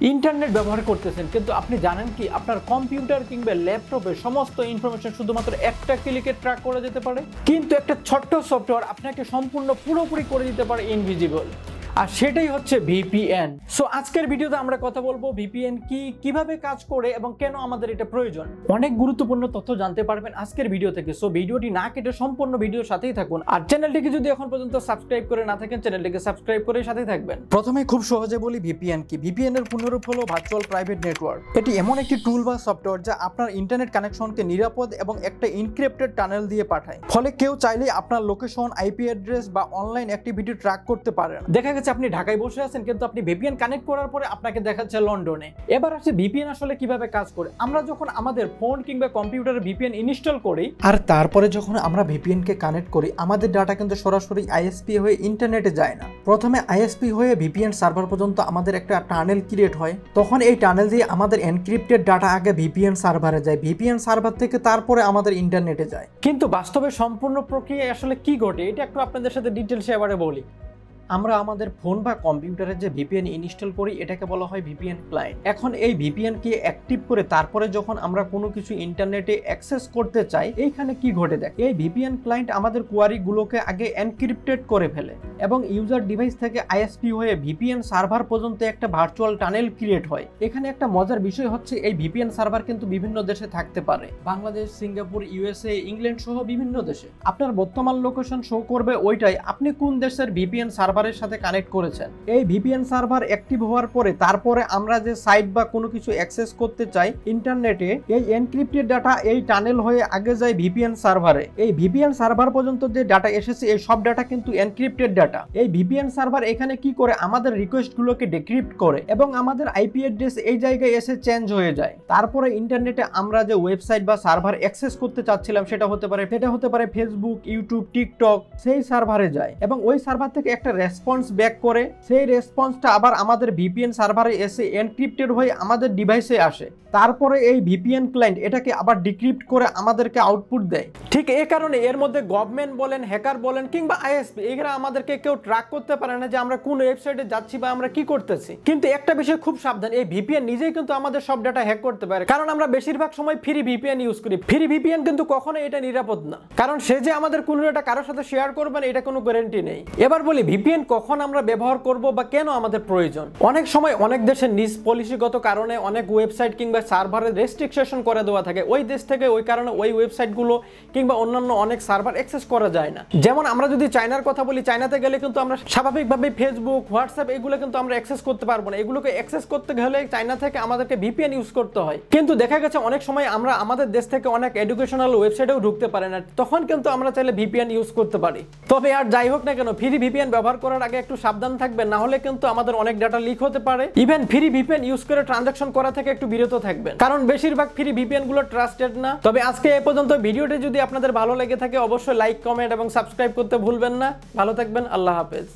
Internet ব্যবহার করতেছেন, কিন্তু আপনি জানেন কি আপনার কম্পিউটার কিংবা ল্যাপটপে সমস্ত ইনফরমেশন শুধুমাত্র একটা ক্লিকে ট্র্যাক করা যেতে পারে, কিন্তু একটা ছোট্ট সফটওয়্যার আপনাকে সম্পূর্ণ পুরোপুরি করে দিতে পারে ইনভিজিবল। আর সেটাই হচ্ছে ভিপিএন। সো আজকের ভিডিওতে আমরা কথা বলবো ভিপিএন কি, কিভাবে কাজ করে এবং কেন আমাদের এটা প্রয়োজন। অনেক গুরুত্বপূর্ণ তথ্য জানতে পারবেন আজকের ভিডিও থেকে। সো ভিডিওটি না কেটে সম্পূর্ণ ভিডিওর সাথেই থাকুন। আর চ্যানেলটিকে যদি এখন পর্যন্ত সাবস্ক্রাইব করে না থাকেন, চ্যানেলটিকে সাবস্ক্রাইব করে সাথেই থাকবেন। প্রথমে খুব সহজে বলি ভিপিএন কি। ভিপিএন এর পূর্ণরূপ হলো ভার্চুয়াল প্রাইভেট নেটওয়ার্ক। এটি এমন একটি টুল বা সফটওয়্যার যা আপনার ইন্টারনেট কানেকশনকে নিরাপদ এবং একটা ইনক্রিপ্টেড টানেল দিয়ে পাঠায়। ফলে কেউ চাইলে আপনার লোকেশন, আইপি অ্যাড্রেস বা অনলাইন অ্যাক্টিভিটি ট্র্যাক করতে পারেন। দেখা গেছে আপনি ঢাকায় বসে আছেন, কিন্তু আপনি ভিপিএন কানেক্ট করার পরে আপনাকে দেখাচ্ছে লন্ডনে। এবার আসছে ভিপিএন আসলে কিভাবে কাজ করে। আমরা যখন আমাদের ফোন কিংবা কম্পিউটারে ভিপিএন ইনস্টল করি আর তারপরে যখন আমরা ভিপিএন কে কানেক্ট করি, আমাদের ডাটা কিন্তু সরাসরি আইএসপি হয়ে ইন্টারনেটে যায় না। প্রথমে আইএসপি হয়ে ভিপিএন সার্ভার পর্যন্ত আমাদের একটা টানেল ক্রিয়েট হয়। তখন এই টানেল দিয়ে আমাদের এনক্রিপ্টেড ডাটা আগে ভিপিএন সার্ভারে যায়, ভিপিএন সার্ভার থেকে তারপরে আমাদের ইন্টারনেটে যায়। কিন্তু বাস্তবে সম্পূর্ণ প্রক্রিয়া আসলে কি ঘটে, এটা একটু আপনাদের সাথে ডিটেইলসে এবারে বলি। আমরা আমাদের ফোন বা কম্পিউটারে যে ভিপিএন ইনস্টল করি এটাকে বলা হয় ভিপিএন ক্লায়েন্ট। এখন এই ভিপিএন কে অ্যাক্টিভ করে তারপরে যখন আমরা কোনো কিছু ইন্টারনেটে অ্যাক্সেস করতে চাই, এইখানে কি ঘটে দেখ, এই ভিপিএন ক্লায়েন্ট আমাদের কোয়ারিগুলোকে আগে এনক্রিপ্টেড করে ফেলে এবং ইউজার ডিভাইস থেকে আইএসপি হয়ে ভিপিএন সার্ভার পর্যন্ত একটা ভার্চুয়াল টানেল ক্রিয়েট হয়। এখানে একটা মজার বিষয় হচ্ছে এই ভিপিএন সার্ভার কিন্তু বিভিন্ন দেশে থাকতে পারে, বাংলাদেশ, সিঙ্গাপুর, ইউএসএ, ইংল্যান্ড সহ বিভিন্ন দেশে। আপনার বর্তমান লোকেশন শো করবে ওইটাই আপনি কোন দেশের ভিপিএন সার্ভার সাথে কানেক্ট করেছেন। এই ভিপিএন সার্ভার অ্যাক্টিভ হওয়ার পরে তারপরে আমরা যে সাইট বা কোনো কিছু অ্যাক্সেস করতে চাই ইন্টারনেটে, এই এনক্রিপ্টেড ডাটা এই টানেল হয়ে আগে যায় ভিপিএন সার্ভারে। এই ভিপিএন সার্ভার পর্যন্ত যে ডাটা এসেছে এই সব ডাটা কিন্তু এনক্রিপ্টেড ডাটা। এই ভিপিএন সার্ভার এখানে কি করে, আমাদের রিকোয়েস্ট গুলোকে ডিক্রিপ্ট করে এবং আমাদের আইপি অ্যাড্রেস এই জায়গায় এসে চেঞ্জ হয়ে যায়। তারপরে ইন্টারনেটে আমরা যে ওয়েবসাইট বা সার্ভার অ্যাক্সেস করতে চাচ্ছিলাম সেটা হতে পারে ফেসবুক, ইউটিউব, টিকটক, সেই সার্ভারে যায় এবং ওই সার্ভার থেকে একটা রেসপন্স ব্যাক করে। সেই রেসপন্সটা আবার আমাদের ভিপিএন সার্ভারে এসে এনক্রিপ্টেড হয়ে আমাদের ডিভাইসে আসে। তারপরে এই ভিপিএন ক্লায়েন্ট এটাকে আবার ডিক্রিপ্ট করে আমাদেরকে আউটপুট দেয়। ঠিক এই কারণে এর মধ্যে গভর্নমেন্ট বলেন, হ্যাকার বলেন কিংবা আইএসপি, এগুলা আমাদেরকে কেউ ট্র্যাক করতে পারে না যে আমরা কোন ওয়েবসাইটে যাচ্ছি বা আমরা কি করতেছি। কিন্তু একটা বিষয় খুব সাবধান, এই ভিপিএন নিজেই কিন্তু আমাদের সব ডাটা হ্যাক করতে পারে, কারণ আমরা বেশিরভাগ সময় ফ্রি ভিপিএন ইউজ করি। ফ্রি ভিপিএন কিন্তু কখনোই এটা নিরাপদ না, কারণ সে যে আমাদের কোনো ডাটা কারোর সাথে শেয়ার করবে না এটা কোনো গ্যারান্টি নেই। এবার বলি ভিপিএন কখন আমরা ব্যবহার করব বা কেন আমাদের প্রয়োজন। অনেক সময় অনেক দেশের নিজ পলিসিগত কারণে অনেক ওয়েবসাইট কিংবা সার্ভারের রেস্ট্রিকশন করে দেওয়া থাকে, ওই দেশ থেকে ওই কারণে ওই ওয়েবসাইটগুলো কিংবা অন্যান্য অনেক সার্ভার অ্যাক্সেস করা যায় না। যেমন আমরা যদি চায়নার কথা বলি, চায়নাতে গেলে কিন্তু আমরা স্বাভাবিকভাবে ফেসবুক, হোয়াটসঅ্যাপ এগুলো কিন্তু আমরা অ্যাক্সেস করতে পারবো না। এগুলোকে অ্যাক্সেস করতে গেলে চায়না থেকে আমাদেরকে ভিপিএন ইউজ করতে হয়। কিন্তু দেখা গেছে অনেক সময় আমরা আমাদের দেশ থেকে অনেক এডুকেশনাল ওয়েবসাইটেও ঢুকতে পারি না, তখন কিন্তু আমরা চাইলে ভিপিএন ইউজ করতে পারি। তবে আর যাই হোক না কেন, ফ্রি ভিপিএন ব্যবহার করার আগে একটু সাবধান থাকবেন, না হলে কিন্তু আমাদের অনেক ডাটা লিক হতে পারে। ইভেন ফ্রি ভিপিএন ইউজ করে ট্রানজাকশন করা থেকে একটু বিরত থাকবেন, কারণ বেশিরভাগ ফ্রি ভিপিএন গুলো ট্রাস্টেড না। তবে আজকে এই পর্যন্ত। ভিডিওটি যদি আপনাদের ভালো লেগে থাকে অবশ্যই লাইক, কমেন্ট এবং সাবস্ক্রাইব করতে ভুলবেন না। ভালো থাকবেন, আল্লাহ হাফেজ।